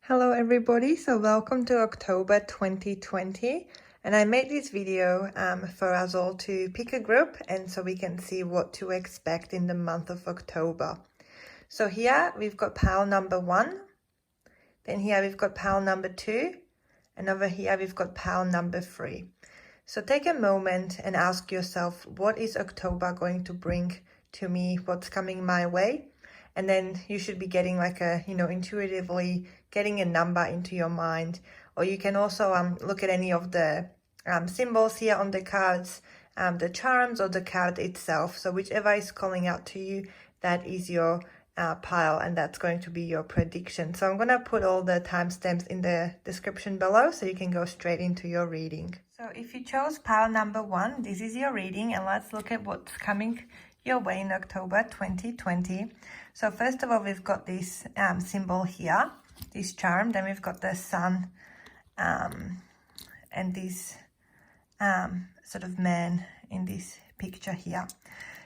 Hello everybody, so welcome to October 2020, and I made this video for us all to pick a group and so we can see what to expect in the month of October. So here we've got pile number 1, then here we've got pile number 2, and over here we've got pile number 3. So take a moment and ask yourself, what is October going to bring to me? What's coming my way? And then you should be getting like a, intuitively getting a number into your mind. Or you can also look at any of the symbols here on the cards, the charms or the card itself. So whichever is calling out to you, that is your pile, and that's going to be your prediction. So I'm going to put all the timestamps in the description below so you can go straight into your reading. So if you chose pile number 1, this is your reading, and let's look at what's coming your way in October 2020. So first of all, we've got this symbol here, this charm. Then we've got the sun and this sort of man in this picture here.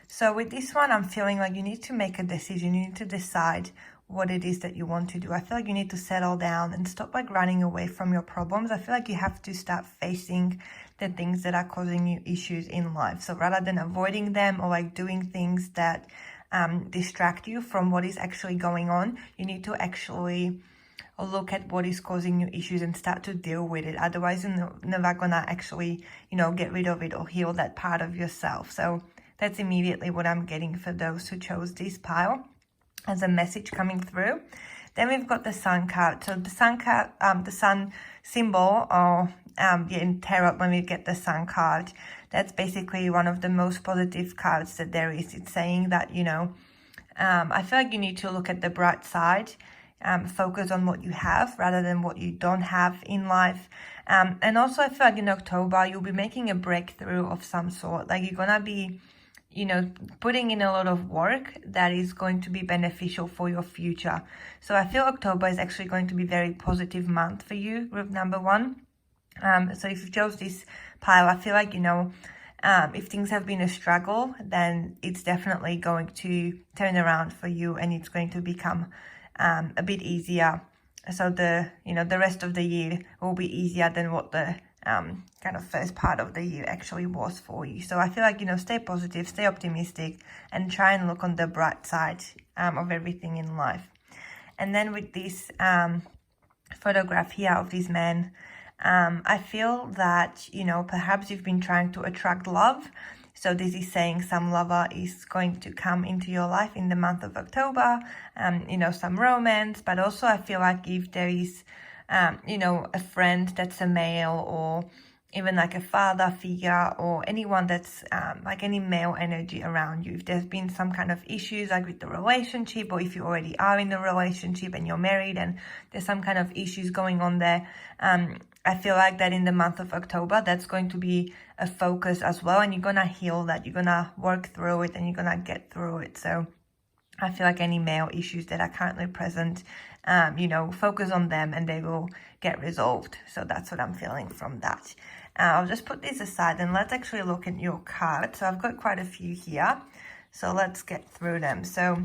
So with this one, I'm feeling like you need to make a decision. You need to decide what it is that you want to do. I feel like you need to settle down and stop like running away from your problems. I feel like you have to start facing the things that are causing you issues in life. So rather than avoiding them or like doing things that distract you from what is actually going on, you need to actually look at what is causing you issues and start to deal with it. Otherwise, you're never gonna actually, get rid of it or heal that part of yourself. So that's immediately what I'm getting for those who chose this pile as a message coming through. Then we've got the sun card. So the sun card, the sun symbol, or in tarot, when we get the sun card, that's basically one of the most positive cards that there is. It's saying that, I feel like you need to look at the bright side, focus on what you have rather than what you don't have in life. And also I feel like in October, you'll be making a breakthrough of some sort. Like you're gonna be putting in a lot of work that is going to be beneficial for your future. So I feel October is actually going to be a very positive month for you, group number 1. So if you chose this pile, I feel like, if things have been a struggle, then it's definitely going to turn around for you and it's going to become a bit easier. So the rest of the year will be easier than what the kind of first part of the year actually was for you. So I feel like, stay positive, stay optimistic, and try and look on the bright side of everything in life. And then with this photograph here of this man, I feel that, perhaps you've been trying to attract love. So this is saying some lover is going to come into your life in the month of October, some romance. But also I feel like if there is a friend that's a male, or even like a father figure, or anyone that's like any male energy around you, if there's been some kind of issues like with the relationship, or if you already are in a relationship and you're married and there's some kind of issues going on there, I feel like that in the month of October, that's going to be a focus as well, and you're gonna heal that, you're gonna work through it, and you're gonna get through it. So I feel like any male issues that are currently present, focus on them and they will get resolved. So that's what I'm feeling from that. I'll just put this aside and let's actually look at your card. So I've got quite a few here. So let's get through them. So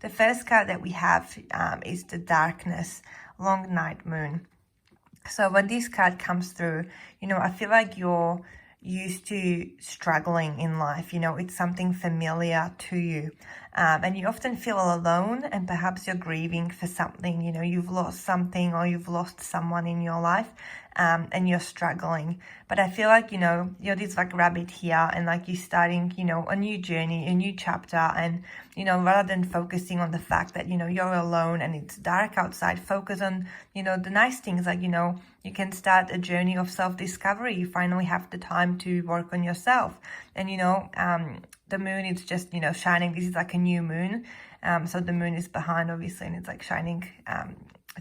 the first card that we have is the darkness, long night moon. So when this card comes through, I feel like you're used to struggling in life. It's something familiar to you. And you often feel alone, and perhaps you're grieving for something. You've lost something or you've lost someone in your life, and you're struggling. But I feel like, you're this like rabbit here, and like you're starting, a new journey, a new chapter. And, rather than focusing on the fact that, you're alone and it's dark outside, focus on, the nice things. Like, you can start a journey of self-discovery. You finally have the time to work on yourself. And, the moon is just, shining. This is like a new moon. So the moon is behind, obviously, and it's like shining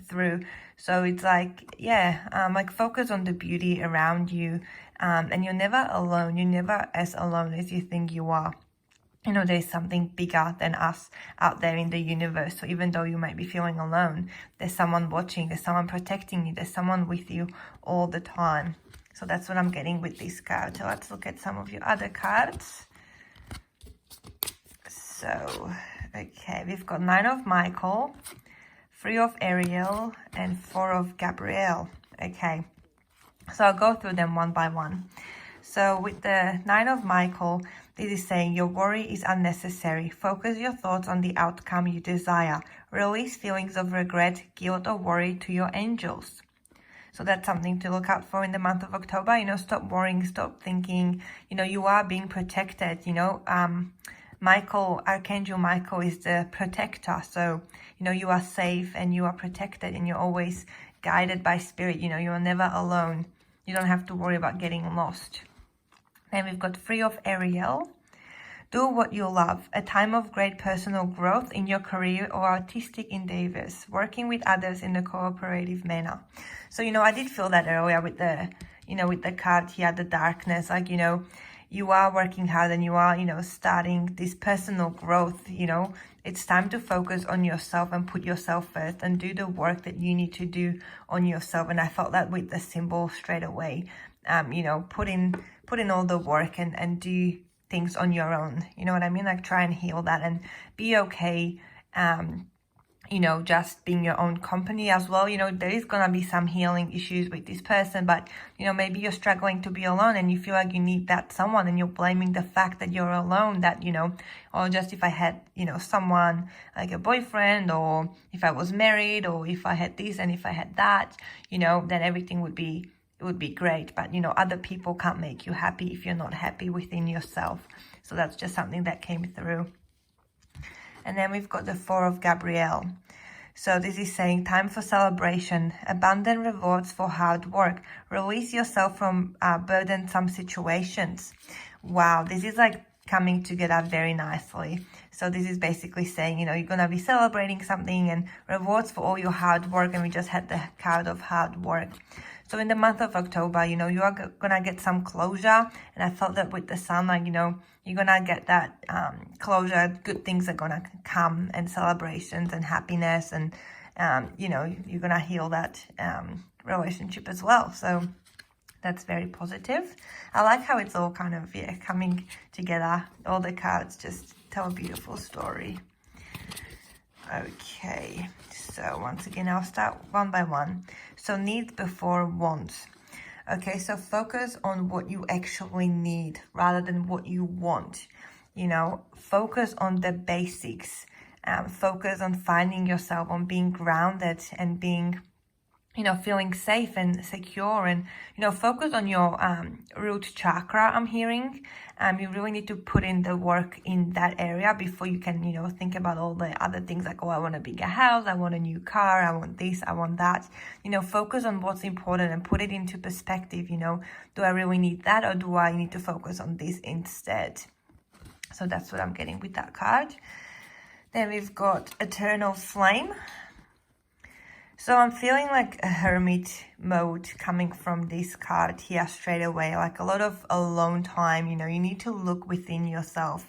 through. So it's like, like focus on the beauty around you. And you're never alone. You're never as alone as you think you are. There's something bigger than us out there in the universe. So even though you might be feeling alone, there's someone watching, there's someone protecting you, there's someone with you all the time. So that's what I'm getting with this card. So let's look at some of your other cards. So, okay, we've got 9 of Michael, 3 of Ariel, and 4 of Gabriel. Okay, so I'll go through them one by one. So with the 9 of Michael, this is saying your worry is unnecessary. Focus your thoughts on the outcome you desire. Release feelings of regret, guilt, or worry to your angels. So that's something to look out for in the month of October. You know, stop worrying, stop thinking. You know, you are being protected. You know, Archangel Michael is the protector. So, you know, you are safe and you are protected and you're always guided by spirit. You know, you are never alone. You don't have to worry about getting lost. Then we've got 3 of Ariel. Do what you love. A time of great personal growth in your career or artistic endeavors. Working with others in a cooperative manner. So, you know, I did feel that earlier with the, you know, with the card here, the darkness. Like, you know, you are working hard and you are, you know, starting this personal growth. You know, it's time to focus on yourself and put yourself first and do the work that you need to do on yourself. And I felt that with the symbol straight away. You know, put in all the work and do things on your own. You know what I mean? Like, try and heal that and be okay. You know, just being your own company as well. You know, there is gonna be some healing issues with this person, but, you know, maybe you're struggling to be alone and you feel like you need that someone and you're blaming the fact that you're alone, that, you know, or just if I had, you know, someone like a boyfriend, or if I was married, or if I had this and if I had that, you know, then everything would be great. But, you know, other people can't make you happy if you're not happy within yourself. So that's just something that came through. And then we've got the 4 of Gabriel. So this is saying time for celebration, abundant rewards for hard work. Release yourself from burdensome situations. Wow, this is like coming together very nicely. So this is basically saying, you know, you're going to be celebrating something and rewards for all your hard work. And we just had the card of hard work. So in the month of October, you know, you are going to get some closure. And I felt that with the sun, like, you know, you're going to get that closure. Good things are going to come, and celebrations and happiness. And, you know, you're going to heal that relationship as well. So that's very positive. I like how it's all kind of, yeah, coming together. All the cards just tell a beautiful story. Okay, so once again, I'll start one by one. So needs before wants. Okay, so focus on what you actually need rather than what you want. You know, focus on the basics. Focus on finding yourself, on being grounded and being, you know, feeling safe and secure, and, you know, focus on your root chakra, I'm hearing. You really need to put in the work in that area before you can, you know, think about all the other things like, oh, I want a bigger house, I want a new car, I want this, I want that. You know, focus on what's important and put it into perspective. You know, do I really need that, or do I need to focus on this instead? So that's what I'm getting with that card. Then we've got Eternal Flame. So I'm feeling like a hermit mode coming from this card here straight away, like a lot of alone time. You know, you need to look within yourself.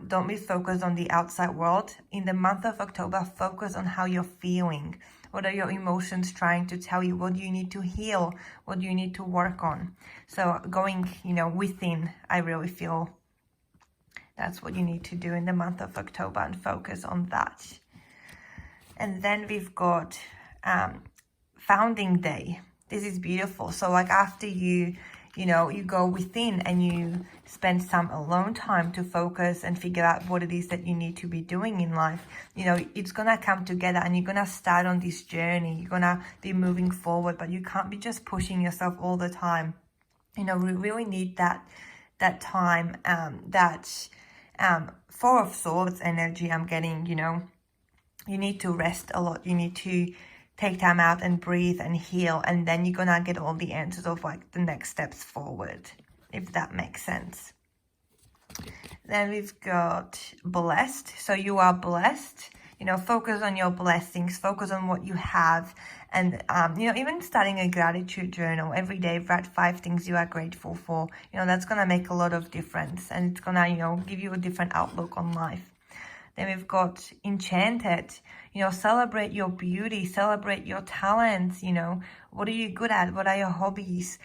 Don't be focused on the outside world. In the month of October, focus on how you're feeling. What are your emotions trying to tell you? What do you need to heal? What do you need to work on? So going, you know, within, I really feel that's what you need to do in the month of October, and focus on that. And then we've got Founding Day. This is beautiful. So like after you know, you go within and you spend some alone time to focus and figure out what it is that you need to be doing in life, you know, it's gonna come together and you're gonna start on this journey. You're gonna be moving forward, but you can't be just pushing yourself all the time. You know, we really need that time, that 4 of Swords energy I'm getting. You know, you need to rest a lot. You need to take time out and breathe and heal, and then you're gonna get all the answers of like the next steps forward, if that makes sense. Then we've got Blessed. So you are blessed. You know, focus on your blessings, focus on what you have, and you know, even starting a gratitude journal every day, write 5 things you are grateful for. You know, that's gonna make a lot of difference, and it's gonna, you know, give you a different outlook on life. Then we've got Enchanted. You know, celebrate your beauty, celebrate your talents. You know, what are you good at? What are your hobbies?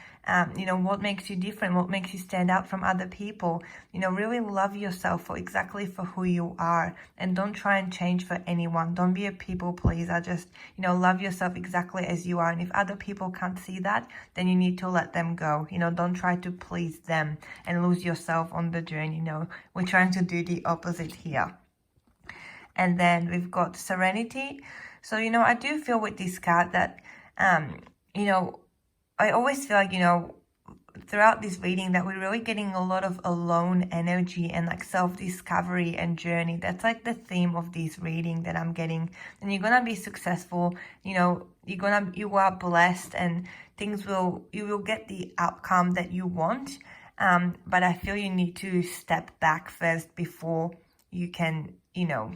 You know, what makes you different? What makes you stand out from other people? You know, really love yourself for exactly for who you are, and don't try and change for anyone. Don't be a people pleaser. Just, you know, love yourself exactly as you are. And if other people can't see that, then you need to let them go. You know, don't try to please them and lose yourself on the journey. You know, we're trying to do the opposite here. And then we've got Serenity. So, you know, I do feel with this card that, you know, I always feel like, you know, throughout this reading that we're really getting a lot of alone energy and like self-discovery and journey. That's like the theme of this reading that I'm getting. And you're gonna be successful, you know, you are blessed, and you will get the outcome that you want. But I feel you need to step back first before you can, you know,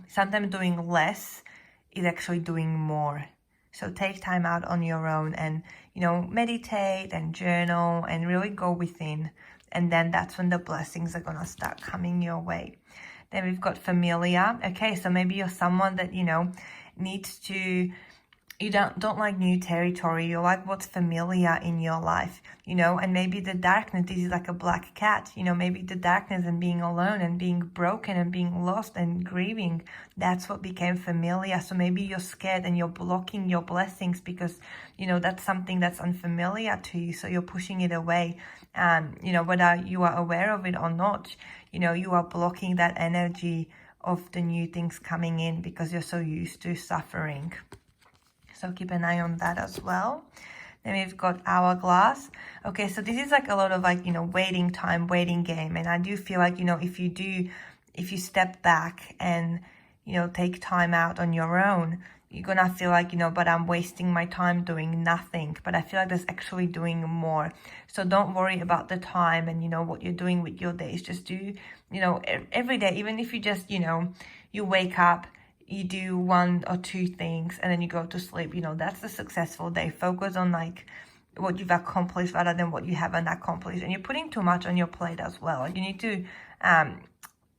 sometimes doing less is actually doing more. So take time out on your own and, you know, meditate and journal and really go within. And then that's when the blessings are going to start coming your way. Then we've got Familiar. Okay, so maybe you're someone that, you know, needs to, you don't like new territory. You like what's familiar in your life, you know, and maybe the darkness, this is like a black cat, you know, maybe the darkness and being alone and being broken and being lost and grieving, that's what became familiar. So maybe you're scared and you're blocking your blessings because, you know, that's something that's unfamiliar to you. So you're pushing it away. You know, whether you are aware of it or not, you know, you are blocking that energy of the new things coming in because you're so used to suffering. So keep an eye on that as well. Then we've got Hourglass. Okay, so this is like a lot of like, you know, waiting time, waiting game. And I do feel like, you know, if you step back and, you know, take time out on your own, you're gonna feel like, you know, but I'm wasting my time doing nothing. But I feel like there's actually doing more. So don't worry about the time and, you know, what you're doing with your days. Just do, you know, every day, even if you just, you know, you wake up, you do 1 or 2 things and then you go to sleep, you know, that's a successful day. Focus on like what you've accomplished rather than what you haven't accomplished. And you're putting too much on your plate as well. Like you need to,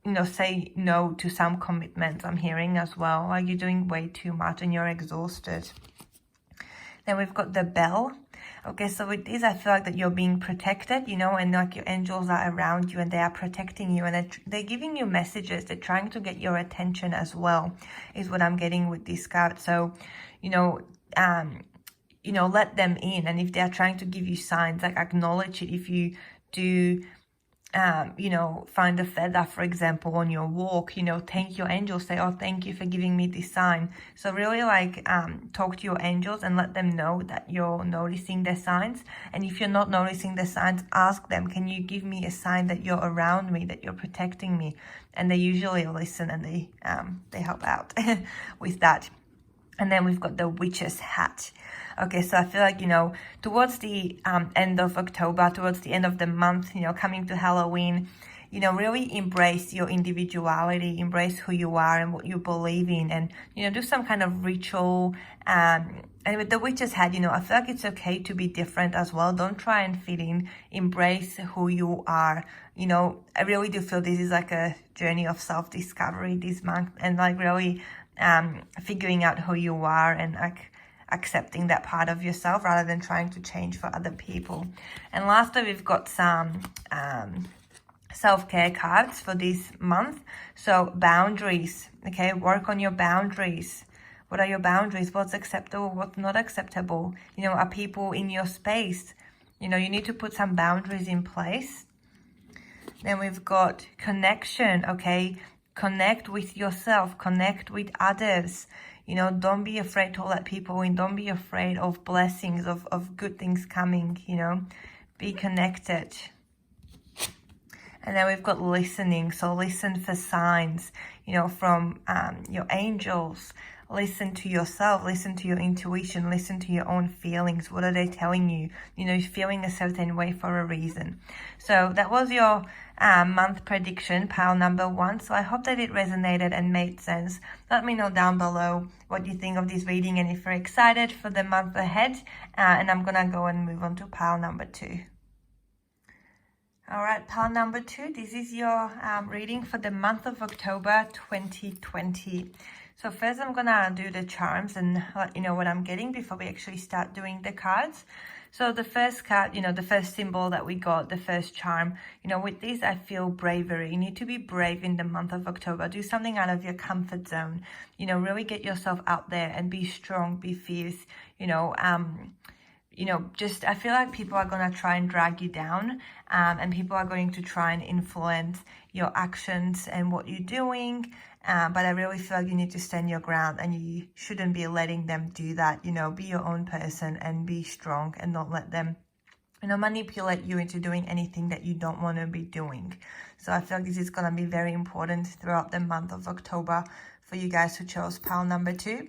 you know, say no to some commitments I'm hearing as well. Like you're doing way too much and you're exhausted. Then we've got the Bell. Okay, so with this, I feel like that you're being protected, you know, and like your angels are around you and they are protecting you and they're giving you messages. They're trying to get your attention as well, is what I'm getting with this card. So, you know, let them in. And if they're trying to give you signs, like acknowledge it. If you do, you know, find a feather, for example, on your walk, you know, thank your angels, say, oh, thank you for giving me this sign. So really like talk to your angels and let them know that you're noticing their signs. And if you're not noticing the signs, ask them, can you give me a sign that you're around me, that you're protecting me? And they usually listen and they help out with that. And then we've got the Witch's Hat. Okay, so I feel like, you know, towards the end of October, towards the end of the month, you know, coming to Halloween, you know, really embrace your individuality, embrace who you are and what you believe in, and, you know, do some kind of ritual. And with the Witch's Hat, you know, I feel like it's okay to be different as well. Don't try and fit in. Embrace who you are. You know, I really do feel this is like a journey of self-discovery this month, and like really figuring out who you are and like accepting that part of yourself rather than trying to change for other people. And lastly, we've got some self-care cards for this month. So boundaries, okay, work on your boundaries. What are your boundaries? What's acceptable? What's not acceptable? You know, are people in your space? You know, you need to put some boundaries in place. Then we've got connection, okay, connect with yourself, connect with others. You know, don't be afraid to let people in. Don't be afraid of blessings, of good things coming, you know. Be connected. And then we've got listening. So listen for signs, you know, from your angels. Listen to yourself. Listen to your intuition. Listen to your own feelings. What are they telling you? You know, you're feeling a certain way for a reason. So that was your month prediction, pile number 1. So I hope that it resonated and made sense. Let me know down below what you think of this reading and if you're excited for the month ahead. And I'm gonna go and move on to pile number 2. All right, pile number 2. This is your reading for the month of October 2020. So first I'm gonna do the charms and let you know what I'm getting before we actually start doing the cards. So the first card, the first symbol that we got, the first charm, with this I feel bravery. You need to be brave in the month of October. Do something out of your comfort zone. Really get yourself out there and be strong, be fierce, just I feel like people are going to try and drag you down, and people are going to try and influence your actions and what you're doing. But I really feel like you need to stand your ground and you shouldn't be letting them do that. Be your own person and be strong and not let them, manipulate you into doing anything that you don't want to be doing. So I feel like this is going to be very important throughout the month of October for you guys who chose pile number 2.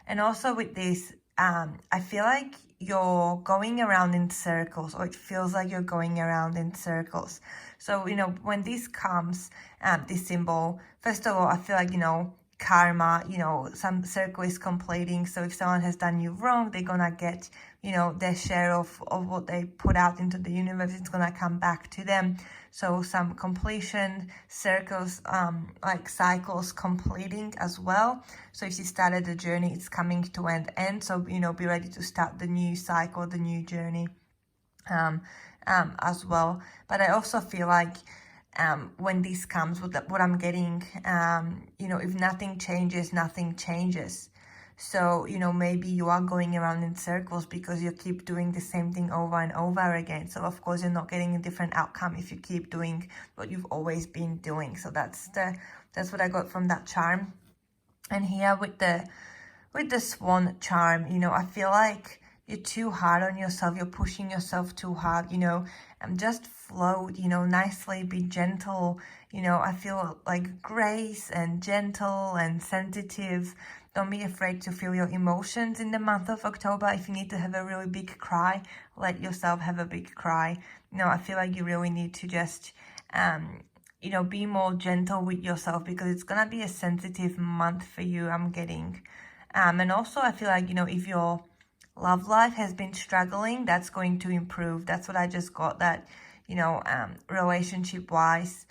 And also with this, I feel like you're going around in circles, or it feels like you're going around in circles. So, when this comes, this symbol, first of all, I feel like, karma, some circle is completing. So if someone has done you wrong, they're gonna get, their share of what they put out into the universe. It's gonna come back to them. So some completion, circles, like cycles completing as well. So if you started the journey, it's coming to an end. So, be ready to start the new cycle, the new journey as well. But I also feel like when this comes, what I'm getting, if nothing changes, nothing changes. So, maybe you are going around in circles because you keep doing the same thing over and over again. So, of course, you're not getting a different outcome if you keep doing what you've always been doing. So that's what I got from that charm. And here with the swan charm, I feel like you're too hard on yourself. You're pushing yourself too hard, just float, nicely, be gentle. I feel like grace and gentle and sensitive. Don't be afraid to feel your emotions in the month of October. If you need to have a really big cry, let yourself have a big cry. I feel like you really need to just, be more gentle with yourself because it's going to be a sensitive month for you, I'm getting. And also I feel like, if your love life has been struggling, that's going to improve. That's what I just got, that, relationship-wise,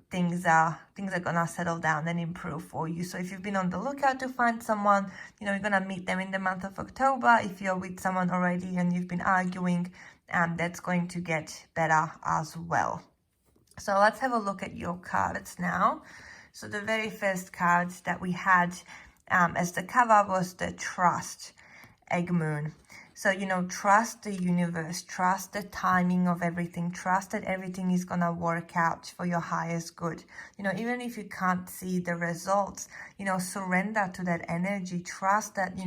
things are gonna settle down and improve for you. So if you've been on the lookout to find someone, you're gonna meet them in the month of October. If you're with someone already and you've been arguing, that's going to get better as well. So let's have a look at your cards now. So the very first card that we had as the cover was the Trust Egg Moon. So, trust the universe, trust the timing of everything, trust that everything is going to work out for your highest good. Even if you can't see the results, surrender to that energy, trust that,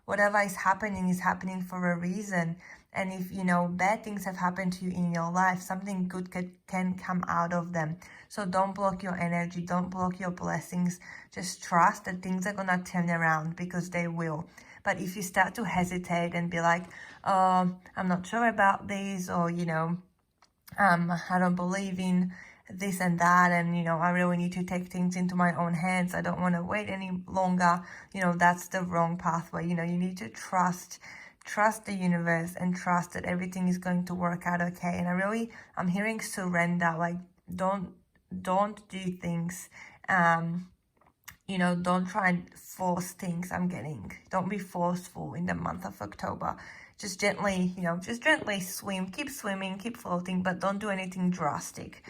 whatever is happening for a reason. And if, bad things have happened to you in your life, something good can come out of them. So don't block your energy, don't block your blessings. Just trust that things are going to turn around, because they will. But if you start to hesitate and be like, oh, I'm not sure about this, or, I don't believe in this and that, and, I really need to take things into my own hands, I don't want to wait any longer, that's the wrong pathway. You need to trust the universe and trust that everything is going to work out okay. And I'm hearing surrender, like don't do things, don't try and force things. I'm getting, don't be forceful in the month of October. Just gently, swim, keep swimming, keep floating, but don't do anything drastic.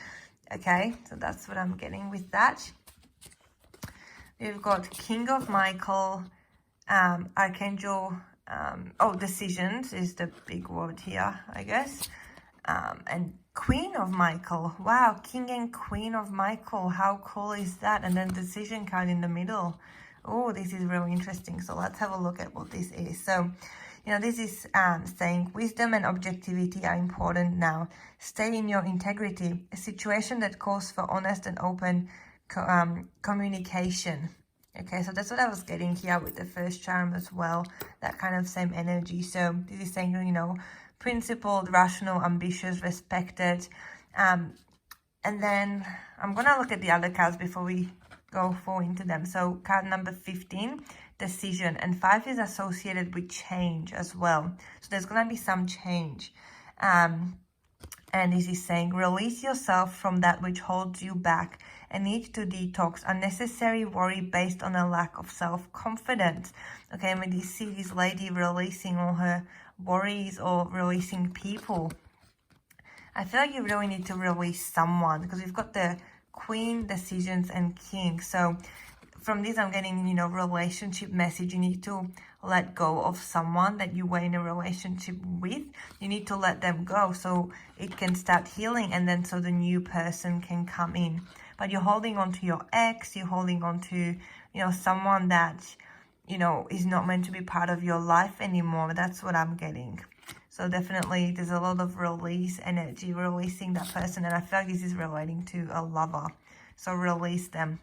Okay, so that's what I'm getting with that. We've got King of Michael, Archangel, decisions is the big word here, I guess. And Queen of Michael. Wow, King and Queen of Michael. How cool is that? And then decision card in the middle. Oh, this is really interesting. So let's have a look at what this is. So, this is saying wisdom and objectivity are important now. Stay in your integrity. A situation that calls for honest and open communication. Okay, so that's what I was getting here with the first charm as well. That kind of same energy. So this is saying, principled, rational, ambitious, respected. And then I'm going to look at the other cards before we go full into them. So card number 15, decision. And 5 is associated with change as well. So there's going to be some change. And And this is saying, release yourself from that which holds you back and need to detox unnecessary worry based on a lack of self-confidence. Okay, and when you see this lady releasing all her worries or releasing people, I feel like you really need to release someone, because we've got the Queen, Decisions, and King. So from this, I'm getting, relationship message. You need to let go of someone that you were in a relationship with. You need to let them go so it can start healing, and then so the new person can come in. But you're holding on to your ex, you're holding on to, someone that, is not meant to be part of your life anymore. That's what I'm getting. So definitely there's a lot of release energy, releasing that person. And I feel like this is relating to a lover. So release them.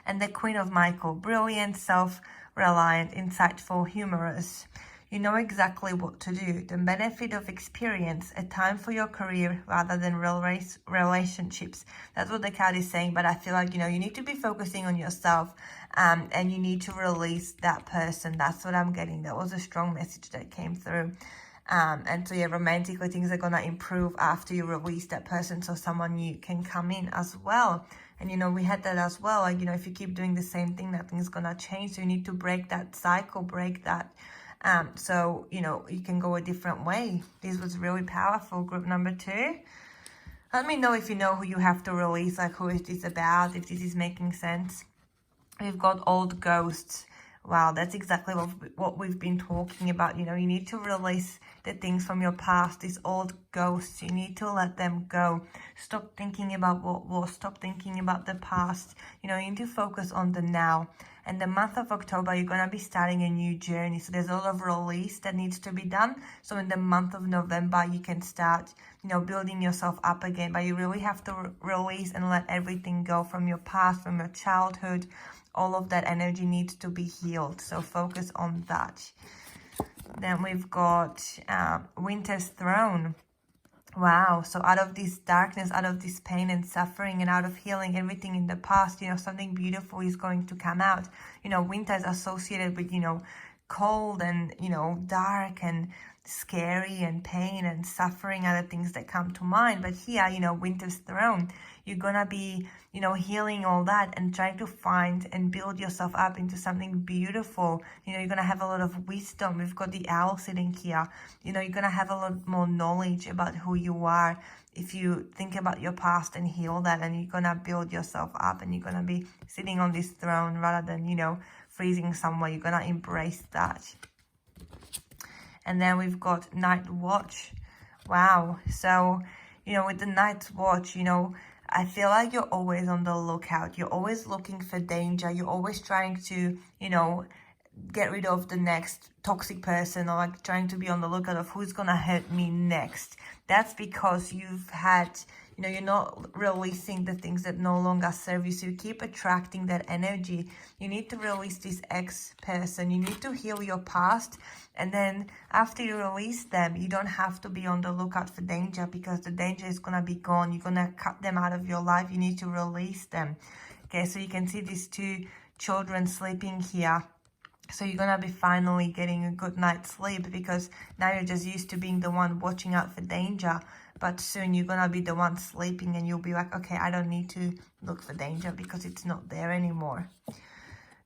And the Queen of Michael, brilliant, self-reliant, insightful, humorous. You know exactly what to do. The benefit of experience, a time for your career rather than relationships. That's what the card is saying. But I feel like, you need to be focusing on yourself, and you need to release that person. That's what I'm getting. That was a strong message that came through. And so, yeah, romantically, things are going to improve after you release that person, so someone new can come in as well. And, we had that as well. Like, if you keep doing the same thing, nothing's going to change. So you need to break that cycle, break that. So, you can go a different way. This was really powerful. Group number 2. Let me know if you know who you have to release, like who is this about, if this is making sense. We've got old ghosts. Wow, that's exactly what we've been talking about. You need to release the things from your past, these old ghosts. You need to let them go. Stop thinking about what was. Stop thinking about the past. You need to focus on the now. And the month of October, you're going to be starting a new journey. So there's a lot of release that needs to be done. So in the month of November, you can start, building yourself up again. But you really have to release and let everything go from your past, from your childhood. All of that energy needs to be healed. So focus on that. Then we've got Winter's Throne. Wow. So out of this darkness, out of this pain and suffering, and out of healing everything in the past, something beautiful is going to come out. Winter is associated with, cold and, dark and scary and pain and suffering are the things that come to mind. But here, Winter's Throne, you're gonna be, healing all that and trying to find and build yourself up into something beautiful. You're gonna have a lot of wisdom. We've got the owl sitting here. You're gonna have a lot more knowledge about who you are if you think about your past and heal that, and you're gonna build yourself up, and you're gonna be sitting on this throne rather than, freezing somewhere. You're gonna embrace that. And then we've got Night Watch. Wow. So, with the Night Watch, I feel like you're always on the lookout. You're always looking for danger. You're always trying to, get rid of the next toxic person, or like trying to be on the lookout of who's going to hurt me next. That's because you've had, you're not releasing the things that no longer serve you. So you keep attracting that energy. You need to release this ex person. You need to heal your past. And then after you release them, you don't have to be on the lookout for danger, because the danger is going to be gone. You're going to cut them out of your life. You need to release them. Okay, so you can see these 2 children sleeping here. So you're going to be finally getting a good night's sleep, because now you're just used to being the one watching out for danger. But soon you're going to be the one sleeping, and you'll be like, okay, I don't need to look for danger because it's not there anymore.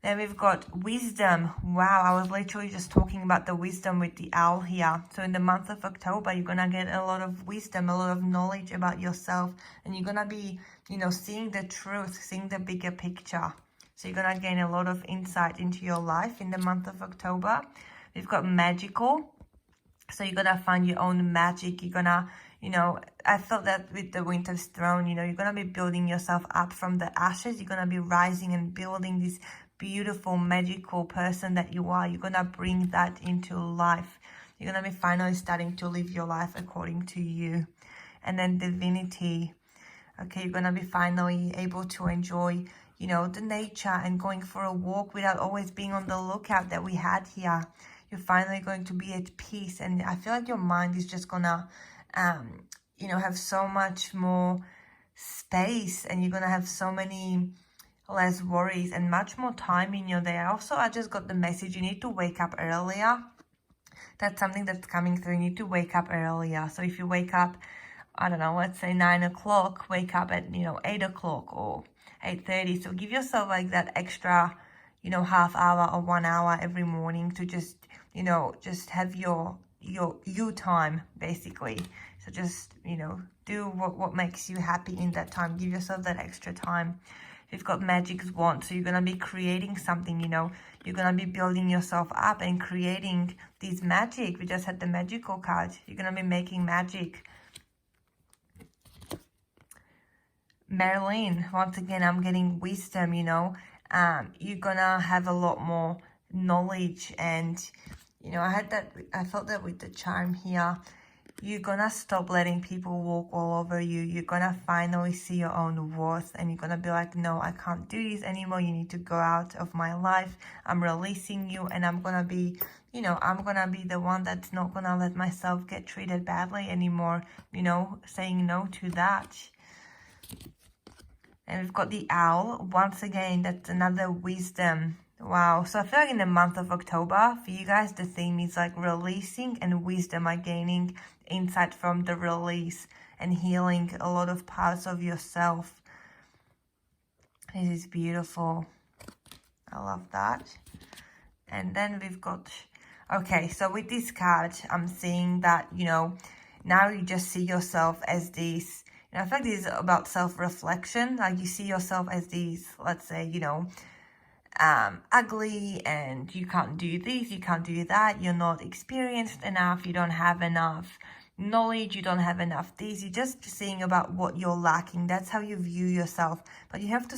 Then we've got Wisdom. Wow, I was literally just talking about the wisdom with the owl here. So in the month of October, you're going to get a lot of wisdom, a lot of knowledge about yourself. And you're going to be, seeing the truth, seeing the bigger picture. So you're going to gain a lot of insight into your life in the month of October. We've got Magical. So you're going to find your own magic. You're going to, I felt that with the Winter's Throne, you're going to be building yourself up from the ashes. You're going to be rising and building this beautiful, magical person that you are. You're going to bring that into life. You're going to be finally starting to live your life according to you. And then Divinity. Okay, you're going to be finally able to enjoy, the nature and going for a walk without always being on the lookout that we had here. You're finally going to be at peace. And I feel like your mind is just going to, have so much more space, and you're going to have so many less worries and much more time in your day. Also, I just got the message, you need to wake up earlier. That's something that's coming through. You need to wake up earlier. So if you wake up I don't know, let's say 9 o'clock, wake up at, 8 o'clock or 8:30. So give yourself like that extra, half hour or 1 hour every morning to just, just have your you time, basically. So just, do what makes you happy in that time. Give yourself that extra time. You've got Magic's wand, so you're going to be creating something, you're going to be building yourself up and creating this magic. We just had the magical card. You're going to be making magic. Marilyn, once again, I'm getting wisdom, you're gonna have a lot more knowledge, and I felt that with the charm here. You're gonna stop letting people walk all over you. You're gonna finally see your own worth, and you're gonna be like, no, I can't do this anymore. You need to go out of my life. I'm releasing you, and I'm gonna be I'm gonna be the one that's not gonna let myself get treated badly anymore, saying no to that. And we've got the owl. Once again, that's another wisdom. Wow. So I feel like in the month of October, for you guys, the theme is like releasing and wisdom, like gaining insight from the release and healing a lot of parts of yourself. This is beautiful. I love that. And then we've got, okay, so with this card, I'm seeing that, now you just see yourself as this, I feel like this is about self-reflection. Like you see yourself as these, let's say, ugly, and you can't do this, you can't do that, you're not experienced enough, you don't have enough knowledge, you don't have enough this. You're just seeing about what you're lacking. That's how you view yourself. But you have to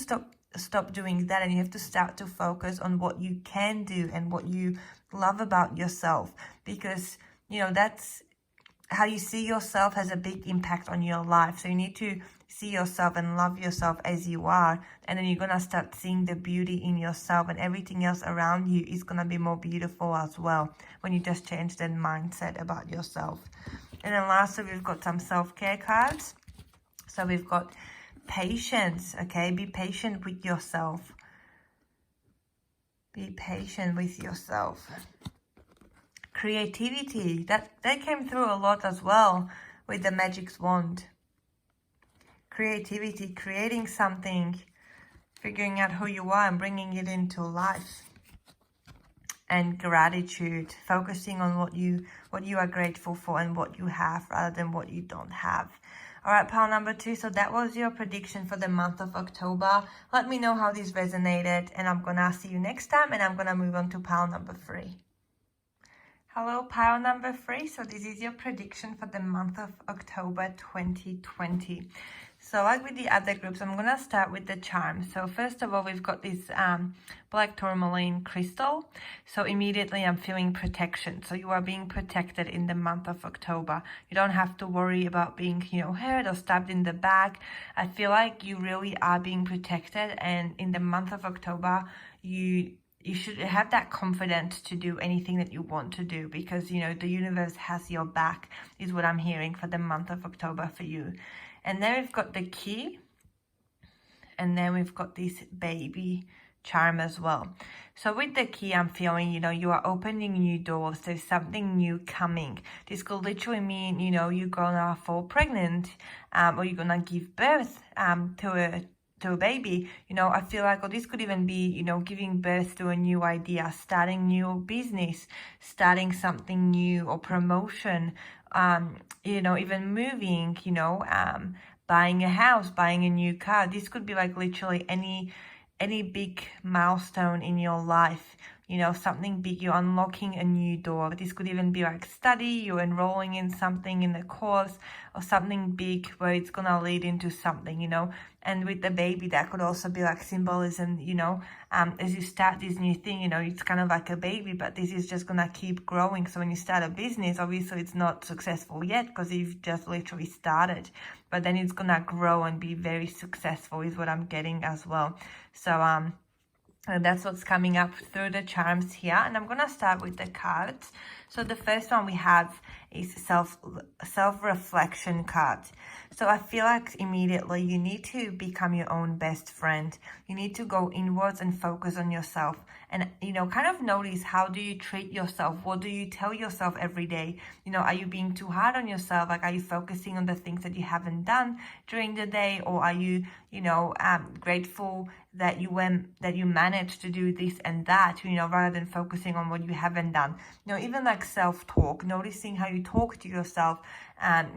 stop doing that, and you have to start to focus on what you can do and what you love about yourself, because that's how you see yourself has a big impact on your life. So you need to see yourself and love yourself as you are, and then you're going to start seeing the beauty in yourself, and everything else around you is going to be more beautiful as well when you just change that mindset about yourself. And then lastly, we've got some self-care cards. So we've got patience, okay? Be patient with yourself. Be patient with yourself. Creativity, that came through a lot as well with the Magic's wand. Creativity, creating something, figuring out who you are and bringing it into life. And gratitude, focusing on what you are grateful for and what you have rather than what you don't have. All right, pile number 2. So that was your prediction for the month of October. Let me know how this resonated, and I'm gonna see you next time, and I'm gonna move on to pile number 3. Hello, pile number 3. So this is your prediction for the month of October 2020. So like with the other groups, I'm going to start with the charms. So first of all, we've got this black tourmaline crystal. So immediately I'm feeling protection. So you are being protected in the month of October. You don't have to worry about being, hurt or stabbed in the back. I feel like you really are being protected. And in the month of October, you should have that confidence to do anything that you want to do, because, the universe has your back, is what I'm hearing for the month of October for you. And then we've got the key, and then we've got this baby charm as well. So with the key, I'm feeling, you are opening new doors. There's something new coming. This could literally mean, you're gonna fall pregnant, or you're gonna give birth to a baby. I feel like, or this could even be, giving birth to a new idea, starting new business, starting something new, or promotion, even moving, buying a house, buying a new car. This could be like literally any big milestone in your life, something big, you're unlocking a new door. This could even be like study, you're enrolling in something in the course, or something big where it's gonna lead into something, And with the baby, that could also be like symbolism, as you start this new thing, it's kind of like a baby, but this is just gonna keep growing. So when you start a business, obviously it's not successful yet because you've just literally started, but then it's gonna grow and be very successful is what I'm getting as well. So And that's what's coming up through the charms here. And I'm going to start with the cards. So the first one we have is self-reflection card. So I feel like immediately you need to become your own best friend. You need to go inwards and focus on yourself. And, you know, kind of notice, how do you treat yourself? What do you tell yourself every day? You know, are you being too hard on yourself? Like, are you focusing on the things that you haven't done during the day? Or are you, you know, grateful that you managed to do this and that, you know, rather than focusing on what you haven't done? You know, even like self-talk, noticing how you talk to yourself,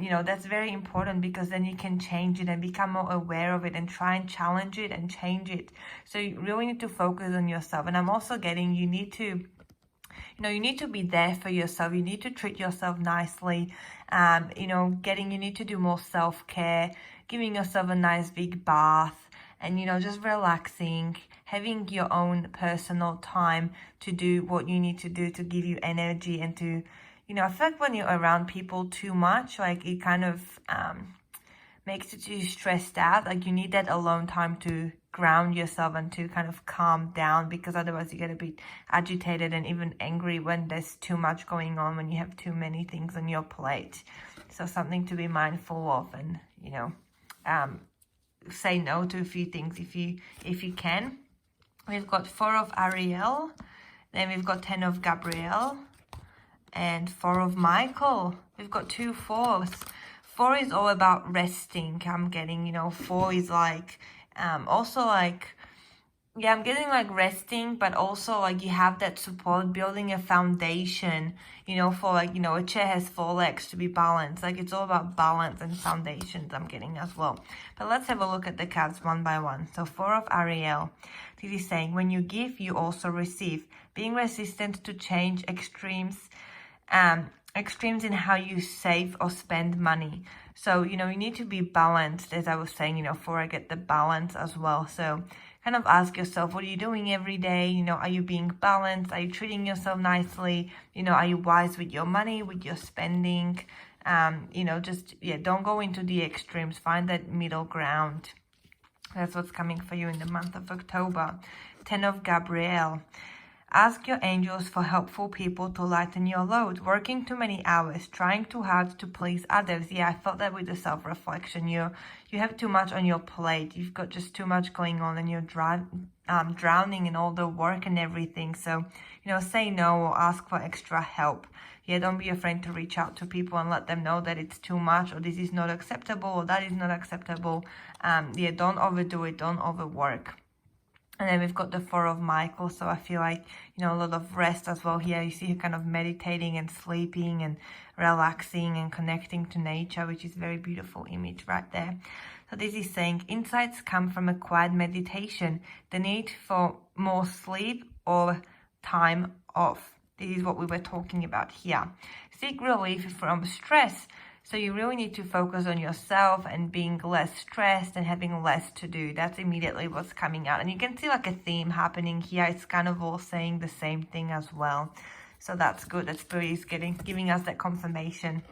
you know, that's very important, because then you can change it and become more aware of it and try and challenge it and change it. So you really need to focus on yourself. And I'm also getting, you need to, you know, you need to be there for yourself. You need to treat yourself nicely. You know, you need to do more self-care, giving yourself a nice big bath, and, you know, just relaxing, having your own personal time to do what you need to do to give you energy. And to, you know, I feel like when you're around people too much, like, it kind of makes you stressed out. Like, you need that alone time to ground yourself and to kind of calm down, because otherwise you get a bit agitated and even angry when there's too much going on, when you have too many things on your plate. So something to be mindful of, and, you know, say no to a few things if you can. We've got 4 of Ariel, then we've got 10 of Gabriel, and 4 of Michael. We've got 2 4s. 4 is all about resting. I'm getting, you know, 4 is like also like, yeah, I'm getting like resting, but also like you have that support, building a foundation, you know, for like, you know, a chair has 4 legs to be balanced. Like, it's all about balance and foundations, I'm getting as well. But let's have a look at the cards one by one. So 4 of Ariel. This is saying, when you give, you also receive. Being resistant to change, extremes in how you save or spend money. So, you know, you need to be balanced, as I was saying, you know, 4, I get the balance as well. So kind of ask yourself, what are you doing every day? You know, are you being balanced? Are you treating yourself nicely? You know, are you wise with your money, with your spending? You know, just, yeah, don't go into the extremes. Find that middle ground. That's what's coming for you in the month of October. 10 of Gabriel. Ask your angels for helpful people to lighten your load. Working too many hours, trying too hard to please others. Yeah, I felt that with the self-reflection. You have too much on your plate. You've got just too much going on, and you're drowning in all the work and everything. So, you know, say no or ask for extra help. Yeah, don't be afraid to reach out to people and let them know that it's too much, or this is not acceptable, or that is not acceptable. Yeah, don't overdo it. Don't overwork. And then we've got the 4 of Michael. So I feel like, you know, a lot of rest as well here. You see her kind of meditating and sleeping and relaxing and connecting to nature, which is a very beautiful image right there. So this is saying, insights come from a quiet meditation. The need for more sleep or time off. This is what we were talking about here. Seek relief from stress. So you really need to focus on yourself and being less stressed and having less to do. That's immediately what's coming out. And you can see like a theme happening here. It's kind of all saying the same thing as well. So that's good. That Spirit is giving us that confirmation.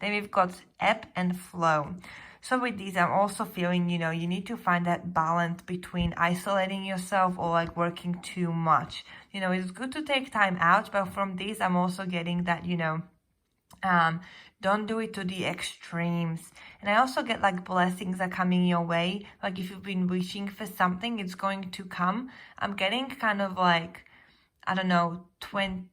Then we've got ebb and flow. So with these, I'm also feeling, you know, you need to find that balance between isolating yourself or like working too much. You know, it's good to take time out, but from these, I'm also getting that, you know, don't do it to the extremes. And I also get like blessings are coming your way. Like if you've been wishing for something, it's going to come. I'm getting kind of like, I don't know,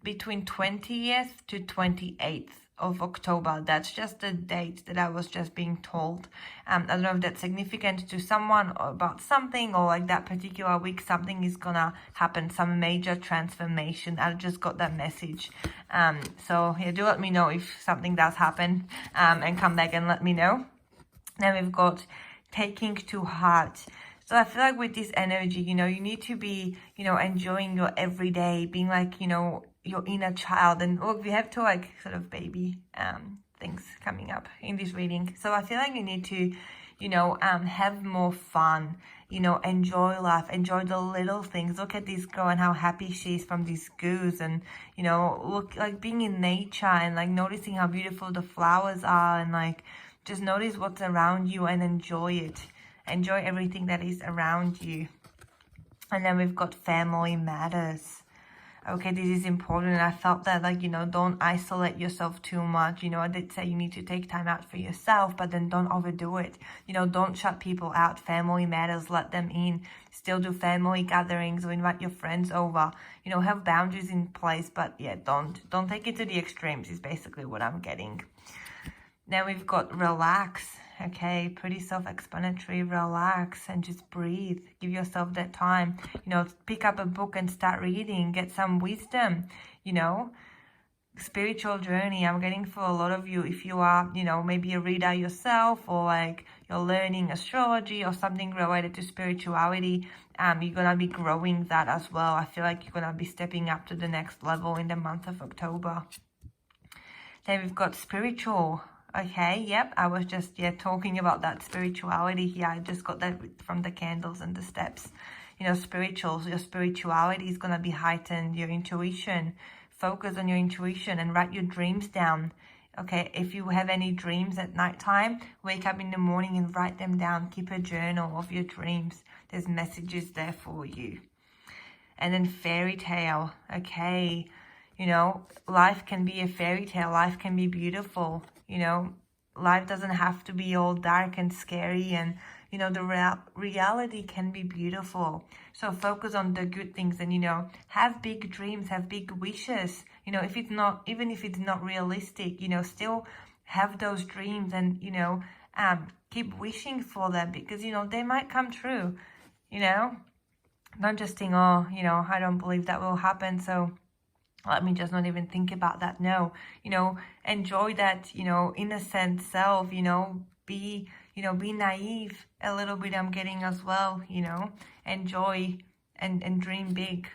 between 20th to 28th of October. That's just the date that I was just being told. I don't know if that's significant to someone or about something, or like that particular week something is gonna happen, some major transformation. I just got that message. So yeah, do let me know if something does happen, and come back and let me know. Then we've got taking to heart. So I feel like with this energy, you know, you need to be, you know, enjoying your everyday, being like, you know, your inner child. And look, we have 2 like sort of baby things coming up in this reading. So I feel like you need to, you know, have more fun, you know, enjoy life, enjoy the little things. Look at this girl and how happy she is from this goose, and, you know, look, like being in nature and like noticing how beautiful the flowers are, and like just notice what's around you and enjoy it. Enjoy everything that is around you. And then we've got family matters. Okay, this is important. I felt that, like, you know, don't isolate yourself too much. You know, I did say you need to take time out for yourself, but then don't overdo it. You know, don't shut people out. Family matters, let them in. Still do family gatherings or invite your friends over. You know, have boundaries in place, but yeah, don't take it to the extremes is basically what I'm getting. Now we've got relax. Okay, pretty self-explanatory. Relax and just breathe. Give yourself that time. You know, pick up a book and start reading. Get some wisdom, you know. Spiritual journey, I'm getting for a lot of you. If you are, you know, maybe a reader yourself, or like you're learning astrology or something related to spirituality, you're gonna be growing that as well. I feel like you're gonna be stepping up to the next level in the month of October. Then we've got spiritual. Okay, yep, I was just, talking about that spirituality here. I just got that from the candles and the steps. You know, your spirituality is going to be heightened, your intuition. Focus on your intuition and write your dreams down. Okay, if you have any dreams at nighttime, wake up in the morning and write them down. Keep a journal of your dreams. There's messages there for you. And then fairy tale, okay. You know, life can be a fairy tale. Life can be beautiful. You know, life doesn't have to be all dark and scary, and, you know, the reality can be beautiful. So focus on the good things and, you know, have big dreams, have big wishes. You know, if it's not, even if it's not realistic, you know, still have those dreams and, you know, keep wishing for them, because, you know, they might come true, you know. Don't just think, oh, you know, I don't believe that will happen, so let me just not even think about that. No, you know, enjoy that, you know, innocent self, you know, be naive a little bit, I'm getting as well, you know, enjoy and dream big.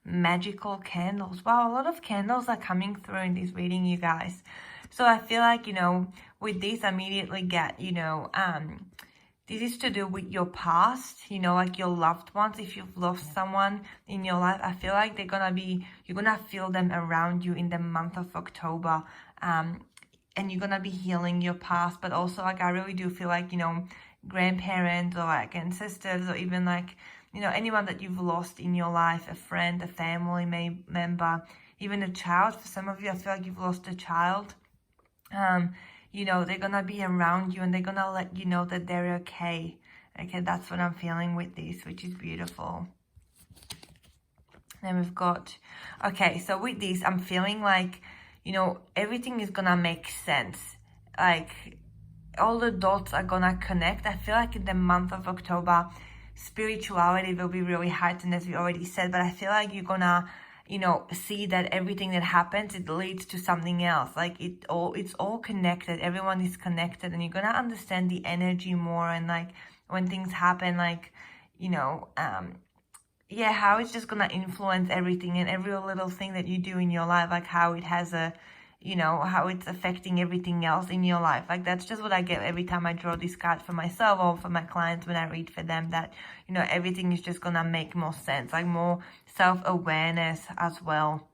Magical candles. Wow, a lot of candles are coming through in this reading, you guys. So I feel like, you know, with this, I immediately get, you know, this is to do with your past, you know, like your loved ones. If you've lost someone in your life, I feel like you're gonna feel them around you in the month of October. And you're gonna be healing your past, but also, like, I really do feel like, you know, grandparents or like ancestors, or even like, you know, anyone that you've lost in your life, a friend, a family member, even a child. For some of you, I feel like you've lost a child. You know, they're gonna be around you and they're gonna let you know that they're okay. Okay, that's what I'm feeling with this, which is beautiful. Then we've got, okay, so with this, I'm feeling like, you know, everything is gonna make sense. Like, all the dots are gonna connect. I feel like in the month of October, spirituality will be really heightened, as we already said, but I feel like you're gonna, you know, see that everything that happens, it leads to something else. Like, it's all connected. Everyone is connected, and you're gonna understand the energy more, and like when things happen, like, you know, how it's just gonna influence everything and every little thing that you do in your life, like how it has a, you know, how it's affecting everything else in your life. Like, that's just what I get every time I draw this card for myself or for my clients when I read for them, that, you know, everything is just gonna make more sense, like more self-awareness as well.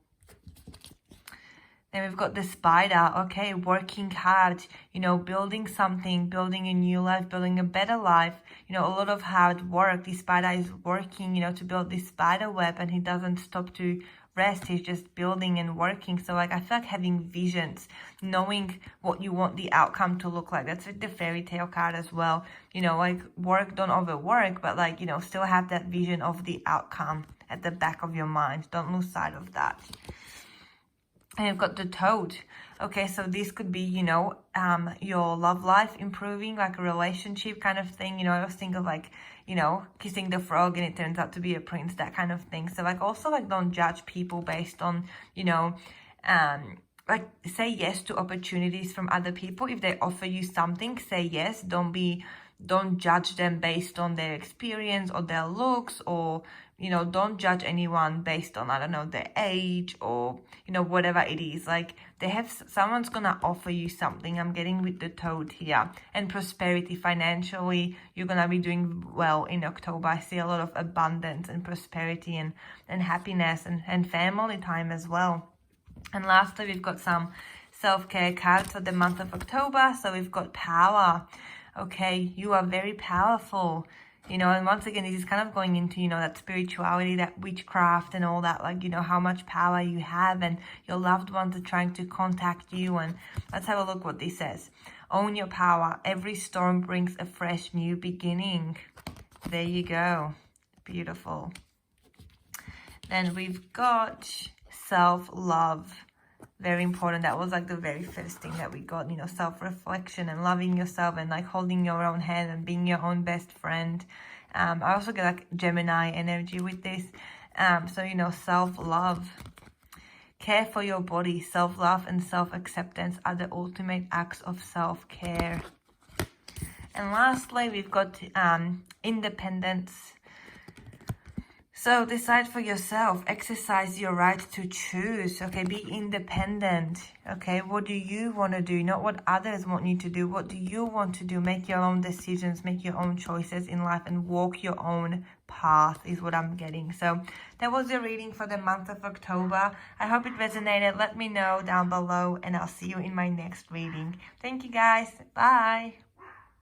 Then we've got the spider, okay, working hard, you know, building something, building a new life, building a better life, you know, a lot of hard work. The spider is working, you know, to build this spider web, and he doesn't stop to rest. He's just building and working. So, like, I feel like having visions, knowing what you want the outcome to look like. That's with the fairy tale card as well. You know, like, work, don't overwork, but, like, you know, still have that vision of the outcome at the back of your mind. Don't lose sight of that. And you've got the toad. Okay, so this could be, you know, your love life improving, like a relationship kind of thing. You know, I was thinking of, like, you know, kissing the frog and it turns out to be a prince, that kind of thing. So, like, also, like, don't judge people based on, you know, like, say yes to opportunities from other people. If they offer you something, say yes. Don't judge them based on their experience or their looks, or, you know, don't judge anyone based on, I don't know, their age or, you know, whatever it is. Like, someone's gonna offer you something. I'm getting with the toad here. And prosperity, financially, you're gonna be doing well in October. I see a lot of abundance and prosperity and happiness and family time as well. And lastly, we've got some self-care cards for the month of October. So we've got power. Okay, you are very powerful. you know, and once again, this is kind of going into, you know, that spirituality, that witchcraft and all that, like, you know, how much power you have and your loved ones are trying to contact you. And let's have a look what this says. Own your power. Every storm brings a fresh new beginning. There you go. Beautiful. Then we've got self-love. Very important. That was like the very first thing that we got, you know, self-reflection and loving yourself and like holding your own hand and being your own best friend. I also get like Gemini energy with this. So, you know, self-love. Care for your body. Self-love and self-acceptance are the ultimate acts of self-care. And lastly, we've got independence. So decide for yourself, exercise your right to choose, okay, be independent, okay, what do you want to do, not what others want you to do, what do you want to do, make your own decisions, make your own choices in life and walk your own path is what I'm getting. So that was your reading for the month of October. I hope it resonated. Let me know down below and I'll see you in my next reading. Thank you guys. Bye.